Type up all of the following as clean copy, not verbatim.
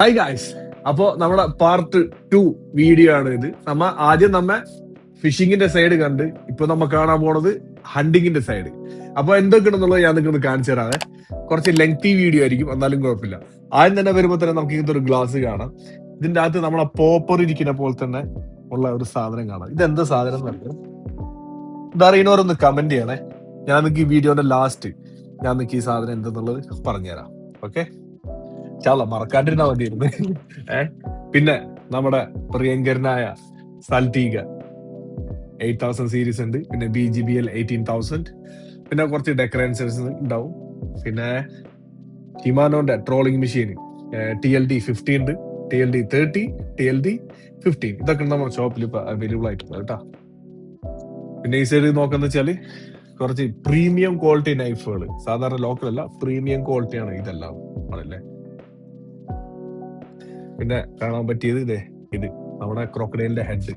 Hi guys. അപ്പോ നമ്മുടെ part 2 video ആണ് ഇത്. ആദ്യം ഫിഷിങ്ങിന്റെ സൈഡ് കണ്ട് ഇപ്പൊ നമ്മ കാണാൻ പോണത് ഹണ്ടിങ്ങിന്റെ സൈഡ്. അപ്പൊ എന്തൊക്കെയാണെന്നുള്ളത് ഞാൻ നിങ്ങൾക്ക് കാണിച്ചു തരാതെ. കുറച്ച് ലെങ്തി വീഡിയോ ആയിരിക്കും, എന്നാലും കുഴപ്പമില്ല. ആദ്യം തന്നെ വരുമ്പോ തന്നെ നമുക്ക് ഇങ്ങനത്തെ ഒരു ഗ്ലാസ് കാണാം. ഇതിന്റെ അകത്ത് നമ്മളെ പോപ്പർ ഇരിക്കുന്ന പോലെ തന്നെ ഉള്ള ഒരു സാധനം കാണാം. ഇതെന്താ സാധനം എന്നറിയാം? ഇതറിയുന്നവരൊന്ന് കമന്റ് ചെയ്യണേ. ഞാൻ നിങ്ങൾക്ക് ഈ വീഡിയോന്റെ ലാസ്റ്റ് ഞാൻ നിങ്ങൾക്ക് ഈ സാധനം എന്തെന്നുള്ളത് പറഞ്ഞുതരാം. ഓക്കെ, ചാള മറക്കാണ്ടിരുന്നാ മതിയായിരുന്നു. പിന്നെ നമ്മുടെ പ്രിയങ്കരനായ സൽറ്റീഗ 8000 സീരീസ് ഉണ്ട്. പിന്നെ BGBL 18000. പിന്നെ കുറച്ച് ഡെക്കറൻസേഴ്സ് ഉണ്ടാവും. പിന്നെ ഹിമാനോന്റെ ട്രോളിംഗ് മെഷീൻ TLD 50 ഉണ്ട്, TLD 30, TLD 15. ഇതൊക്കെ നമ്മുടെ ഷോപ്പിൽ ഇപ്പൊ അവൈലബിൾ ആയിട്ടുള്ളത് കേട്ടോ. പിന്നെ ഈ സൈഡ് നോക്കാന്ന് വെച്ചാല് കുറച്ച് പ്രീമിയം ക്വാളിറ്റി നൈഫുകൾ, സാധാരണ ലോക്കൽ അല്ല, പ്രീമിയം ക്വാളിറ്റിയാണ് ഇതെല്ലാം ആണല്ലേ. പിന്നെ കാണാൻ പറ്റിയത് ഇത് നമ്മുടെ ക്രോക്കഡൈലിന്റെ ഹെഡ്.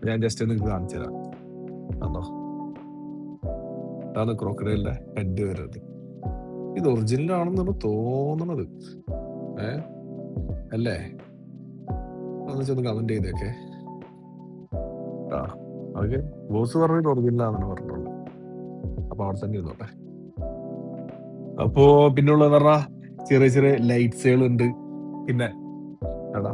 ഞാൻ ജസ്റ്റ് നിങ്ങൾക്ക് കാണിച്ചു തരാം. ആണോ, അതാണ് ക്രോക്കഡൈലിന്റെ ഹെഡ് വരുന്നത്. ഇത് ഒറിജിനൽ ആണെന്നാണ് തോന്നുന്നത്, അല്ലേ? ഒന്ന് കമന്റ് ചെയ്തേക്കെ. ആ ഓക്കെ, ബോസ് പറഞ്ഞത് ഒറിജിനൽ ആണെന്ന് പറഞ്ഞിട്ടുള്ളൂ. അപ്പൊ അവിടെ തന്നെ ഇരുന്നോട്ടെ. അപ്പോ പിന്നുള്ളതെന്ന് പറഞ്ഞാ ചെറിയ ചെറിയ ലൈറ്റ്സുകൾ ഉണ്ട്. പിന്നെ എടാ,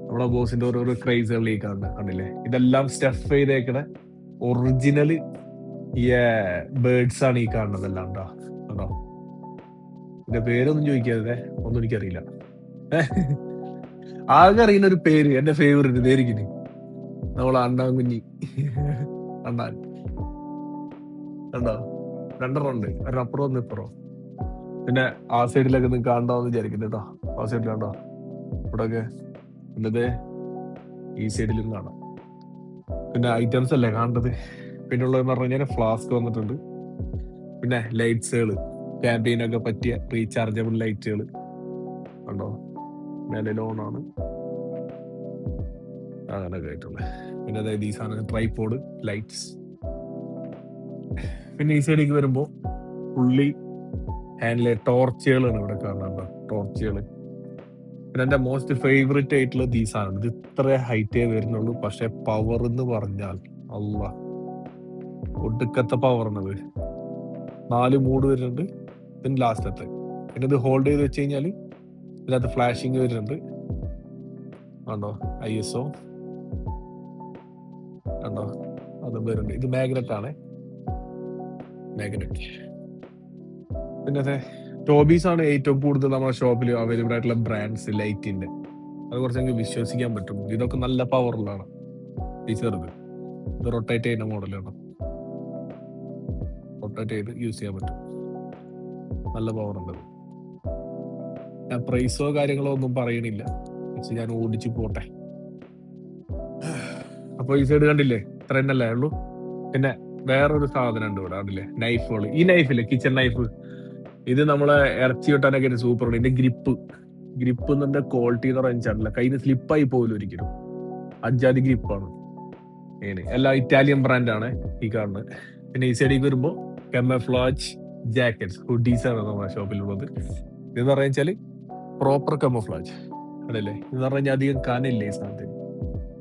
നമ്മുടെ ബോസിന്റെ ഓരോരോ ക്രൈസുകൾ ഈ കണ്ടില്ലേ? ഇതെല്ലാം സ്റ്റഫ് ചെയ്തേക്കണ ഒറിജിനൽ ബേർഡ്സ് ആണ് ഈ കാണുന്നതെല്ലാം. കണ്ടോ? ഇതിന്റെ പേരൊന്നും ചോദിക്കാതെ, ഒന്നും എനിക്കറിയില്ല. ആകെ അറിയുന്ന ഒരു പേര്, എന്റെ ഫേവറേറ്റ് ഇതായിരിക്കും, നമ്മളെ അണ്ണാൻ കുഞ്ഞി. അണ്ണാൻ കണ്ടോ? രണ്ടെണ്ണം ഉണ്ട്, ഒരപ്പുറം ഒന്ന് ഇപ്പുറം. പിന്നെ ആ സൈഡിലൊക്കെ നിങ്ങൾക്ക് കാണണ്ടാന്ന് വിചാരിക്കുന്നു കേട്ടോ. ആ സൈഡിൽ കണ്ടോ? ഇവിടെയൊക്കെ എന്നത് ഈ സൈഡിലും കാണാം. പിന്നെ ഐറ്റംസ് അല്ലേ കാണേണ്ടത്. പിന്നെ ഉള്ളതെന്ന് പറഞ്ഞു കഴിഞ്ഞാൽ ഫ്ലാസ്ക് വന്നിട്ടുണ്ട്. പിന്നെ ലൈറ്റ്സുകൾ, ക്യാമ്പയിനൊക്കെ പറ്റിയ റീചാർജബിൾ ലൈറ്റുകൾ കണ്ടോ? മേലെ ലോണാണ്, അങ്ങനെയൊക്കെ ആയിട്ടുള്ളത്. പിന്നെ അതായത് ഈ സാധനം ട്രൈപോഡ് ലൈറ്റ്സ്. പിന്നെ ഈ സൈഡിലേക്ക് വരുമ്പോ ഫുള്ളി ഹാൻഡിലെ ടോർച്ചുകളാണ് ഇവിടെ കാണുന്നത്, ടോർച്ചുകൾ. പിന്നെ എന്റെ മോസ്റ്റ് ഫേവറേറ്റ് ആയിട്ടുള്ള ഈ സാധനം. ഇത് ഇത്ര ഹൈറ്റേ വരുന്നുള്ളൂ, പക്ഷെ പവർ എന്ന് പറഞ്ഞാൽ അല്ലാ, ഒടുക്കത്തെ പവറാണത്. 4 മൂഡ് വരുന്നുണ്ട്. പിന്നെ ലാസ്റ്റത്തെ, പിന്നെ ഇത് ഹോൾഡ് ചെയ്ത് വെച്ച് കഴിഞ്ഞാൽ ഇതിനകത്ത് ഫ്ലാഷിങ് വരുന്നുണ്ട്. കണ്ടോ? ISO കണ്ടോ? അതും വരുന്നുണ്ട്. ഇത് മാഗ്നറ്റ് ആണ്, മാഗ്നറ്റ്. പിന്നെ ടോബീസ് ആണ് ഏറ്റവും കൂടുതൽ നമ്മുടെ ഷോപ്പിൽ അവൈലബിൾ ആയിട്ടുള്ള ബ്രാൻഡ്സ് ലൈറ്റിന്റെ. അത് കുറച്ച് എനിക്ക് വിശ്വസിക്കാൻ പറ്റും. ഇതൊക്കെ നല്ല പവറുള്ളതാണ്. ഈ ചെറുത് ഇത് റൊട്ടേറ്റ് ചെയ്യുന്ന മോഡലാണ്, റൊട്ടേറ്റ് ചെയ്ത് യൂസ് ചെയ്യാൻ പറ്റും. നല്ല പവർ ഉണ്ട്. ഞാൻ പ്രൈസോ കാര്യങ്ങളോ ഒന്നും പറയണില്ല, പക്ഷെ ഞാൻ ഓടിച്ചു പോട്ടെ. അപ്പൊ ഈ സൈഡ് കണ്ടില്ലേ, ഇത്ര തന്നെയല്ലേ ഉള്ളൂ. പിന്നെ വേറൊരു സാധനം ഉണ്ട് ഇവിടെ, കണ്ടില്ലേ? നൈഫുകൾ. ഈ നൈഫില്ലേ, കിച്ചൺ നൈഫ്, ഇത് നമ്മളെ ഇറച്ചി വെട്ടാനൊക്കെ സൂപ്പർ ഉണ്ട്. ഇതിന്റെ ഗ്രിപ്പ് എന്നെ ക്വാളിറ്റി എന്ന് പറയാൻ കയ്യിൽ സ്ലിപ്പായി പോലും ഒരിക്കലും. അജാതി ഗ്രിപ്പാണ്. എല്ലാം ഇറ്റാലിയൻ ബ്രാൻഡാണ് ഈ കാണുന്നത്. പിന്നെ ഈ സൈഡിലേക്ക് വരുമ്പോ കമഫ്ലാജ് ജാക്കറ്റ്സ്, ഹുഡീസ് ആണ് നമ്മുടെ ഷോപ്പിലുള്ളത്. ഇതെന്ന് പറഞ്ഞാല് പ്രോപ്പർ കമഫ്ലാജ് അതല്ലേ. ഇതെന്ന് പറഞ്ഞാൽ അധികം കനയില്ലേ ഈ സാധനത്തിന്.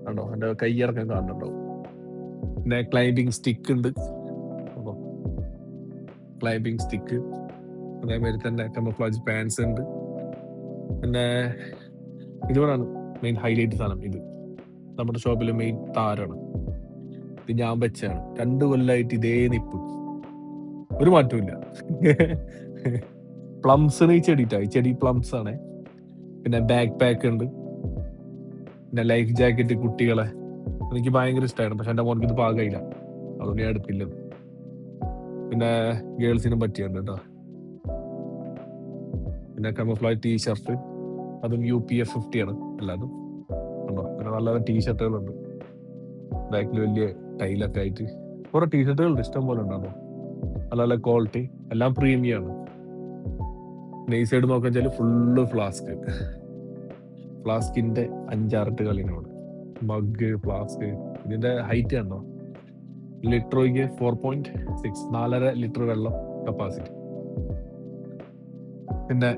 കണ്ടോ? എന്റെ കൈയിറക്കം കാണുന്നുണ്ടോ? പിന്നെ ക്ലൈംബിങ് സ്റ്റിക്ക് ഉണ്ട്, ക്ലൈംബിങ് സ്റ്റിക്ക്. അതേമാതിരി തന്നെ കമഫ്ലാജ് പാൻസ് ഉണ്ട്. പിന്നെ ഇതുകൊണ്ടാണ് മെയിൻ ഹൈലൈറ്റ് സാധനം. ഇത് നമ്മുടെ ഷോപ്പിലെ മെയിൻ താരമാണ്. ഇത് ഞാൻ വെച്ചാണ് 2 കൊല്ലമായിട്ട് ഇതേ നിപ്പ്, ഒരു മാറ്റമില്ല. പ്ലംസ് ഈ ചെടി പ്ലംസ് ആണ്. പിന്നെ ബാക്ക് പാക്ക് ഉണ്ട്. പിന്നെ ലൈഫ് ജാക്കറ്റ് കുട്ടികളെ എനിക്ക് ഭയങ്കര ഇഷ്ടമായിരുന്നു, പക്ഷെ എന്റെ മോർക്ക് ഇത് പാകയില്ല, അതുകൊണ്ട് ഞാൻ എടുത്തില്ലത്. പിന്നെ ഗേൾസിനും പറ്റിയുണ്ട് കേട്ടോ. പിന്നെ കമഫ്ലാജ് ടീഷർട്ട്, അതും UPF 50 ആണ് എല്ലാതും. ഉണ്ടോ? പിന്നെ നല്ല ടീഷർട്ടുകളുണ്ട്, ബാക്കിൽ വലിയ ടൈലൊക്കെ ആയിട്ട് കുറെ ടീഷർട്ടുകളുണ്ട്, ഇഷ്ടം പോലെ ഉണ്ടാണോ. നല്ല നല്ല ക്വാളിറ്റി, എല്ലാം പ്രീമിയം ആണ്. പിന്നെ ഈ സൈഡ് നോക്കാൻ വെച്ചാൽ ഫുള്ള് ഫ്ലാസ്കിന്റെ 5-6 കളിനോട് മഗ് ഫ്ലാസ്ക്. ഇതിന്റെ ഹൈറ്റ് കണ്ടോ? ലിറ്ററോയ്ക്ക് 4.6, 4.5 ലിറ്റർ വെള്ളം കപ്പാസിറ്റി. പിന്നെ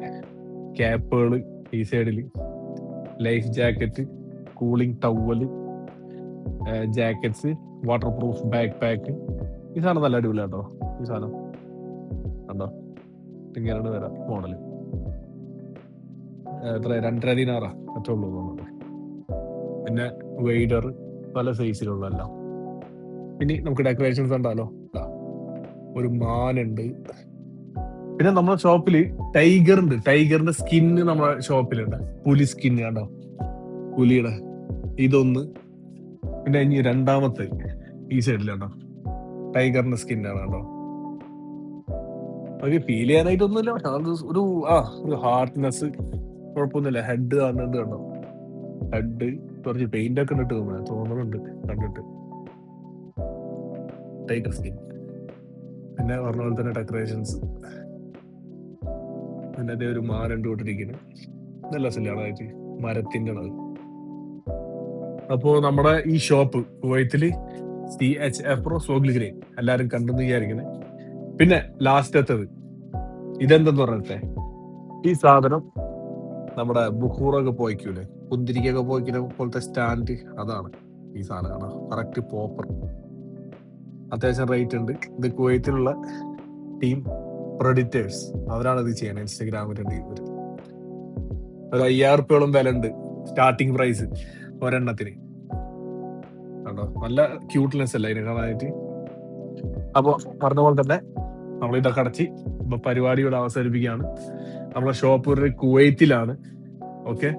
ക്യാപ്പുകൾ ഈ സൈഡിൽ life jacket, cooling towel, jackets, waterproof backpack. ഈ സാധനം നല്ല അടിപൊളി കേട്ടോ. ഈ സാധനം കണ്ടോ, ഇങ്ങനെയാണ് വരാം മോഡല്. എത്ര 2.5 ദിനാറാ മറ്റുള്ളൂ തോന്നുന്നു. പിന്നെ വെയ്ഡർ പല സൈസിലുള്ള എല്ലാം. ഇനി നമുക്ക് ഡെക്കറേഷൻസ് ഉണ്ടല്ലോ. ഒരു മാനുണ്ട്. പിന്നെ നമ്മുടെ ഷോപ്പില് ടൈഗർ ഉണ്ട്. ടൈഗറിന്റെ സ്കിന്ന് നമ്മുടെ ഷോപ്പിലുണ്ട്. പുലി സ്കിന്ന് കണ്ടോ, പുലിയുടെ ഇതൊന്ന്. പിന്നെ ഇനി രണ്ടാമത്തെ ഈ സൈഡിലുണ്ടോ, ടൈഗറിന്റെ സ്കിന്നാണ് കണ്ടോ. ഒരു ഫീൽ ചെയ്യാനായിട്ടൊന്നുമില്ല, പക്ഷെ അത് ഒരു ഹാർട്ട്നെസ് കുഴപ്പമൊന്നുമില്ല. ഹെഡ് കാണുന്നുണ്ട് കണ്ടോ, ഹെഡ് കുറച്ച് പെയിന്റ് ഒക്കെ ഇട്ട് തോന്നുന്നുണ്ട് കണ്ടിട്ട്. Tiger skin. പിന്നെ പറഞ്ഞ പോലെ തന്നെ ഡെക്കറേഷൻസ്. പിന്നെ അതേ ഒരു മാരണ്ട് കൊണ്ടിരിക്കുന്നു, നല്ല സ്ഥലമായിട്ട് മരത്തിന്റെ ആണ്. അപ്പോ നമ്മുടെ ഈ ഷോപ്പ് കുവൈത്തില് CHF Pro സോഗിൽ ഗ്രീൻ എല്ലാരും കണ്ടെന്ന് വിചാരിക്കണേ. പിന്നെ ലാസ്റ്റ് എത്തത് ഇതെന്തെന്ന് പറഞ്ഞേ, ഈ സാധനം നമ്മുടെ ബുഹൂറൊക്കെ പോയിക്കൂലേ, കുന്തിരിക്കൊക്കെ പോയിക്കുന്ന പോലത്തെ സ്റ്റാൻഡ്, അതാണ് ഈ സാധനം. കറക്റ്റ് പോപ്പർ, അത്യാവശ്യം റേറ്റ് ഉണ്ട്. ഇത് കുവൈത്തിലുള്ള ടീം പ്രൊഡിറ്റേഴ്സ് അവരാണ് ഇത് ചെയ്യണത്. ഇൻസ്റ്റഗ്രാമിലുണ്ട് ഇവര്. ഒരു 5000 റുപ്യോളം വില ഉണ്ട് സ്റ്റാർട്ടിങ് പ്രൈസ് ഒരെണ്ണത്തിന് കണ്ടോ. നല്ല ക്യൂട്ട്നെസ് അല്ല ഇതിനെ കാണാനായിട്ട്. അപ്പൊ പറഞ്ഞ പോലെ തന്നെ നമ്മൾ ഇതൊക്കെ അടച്ച് ഇപ്പൊ പരിപാടിയോട് അവസാനിപ്പിക്കുകയാണ്. നമ്മളെ ഷോപ്പ് ഒരു കുവൈത്തിലാണ്. ഓക്കെ,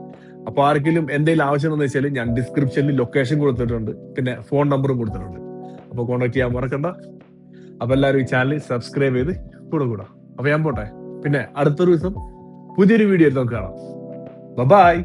അപ്പൊ ആർക്കെങ്കിലും എന്തെങ്കിലും ആവശ്യം എന്ന് വെച്ചാൽ ഞാൻ ഡിസ്ക്രിപ്ഷനിൽ ലൊക്കേഷൻ കൊടുത്തിട്ടുണ്ട്, പിന്നെ ഫോൺ നമ്പറും കൊടുത്തിട്ടുണ്ട്. അപ്പൊ കോൺടാക്ട് ചെയ്യാൻ മറക്കണ്ട. അപ്പൊ എല്ലാവരും ഈ ചാനൽ സബ്സ്ക്രൈബ് ചെയ്ത് കൂടാ. അപ്പൊ ഞാൻ പോട്ടെ. പിന്നെ അടുത്തൊരു ദിവസം പുതിയൊരു വീഡിയോ നമുക്ക് കാണാം. ബൈ.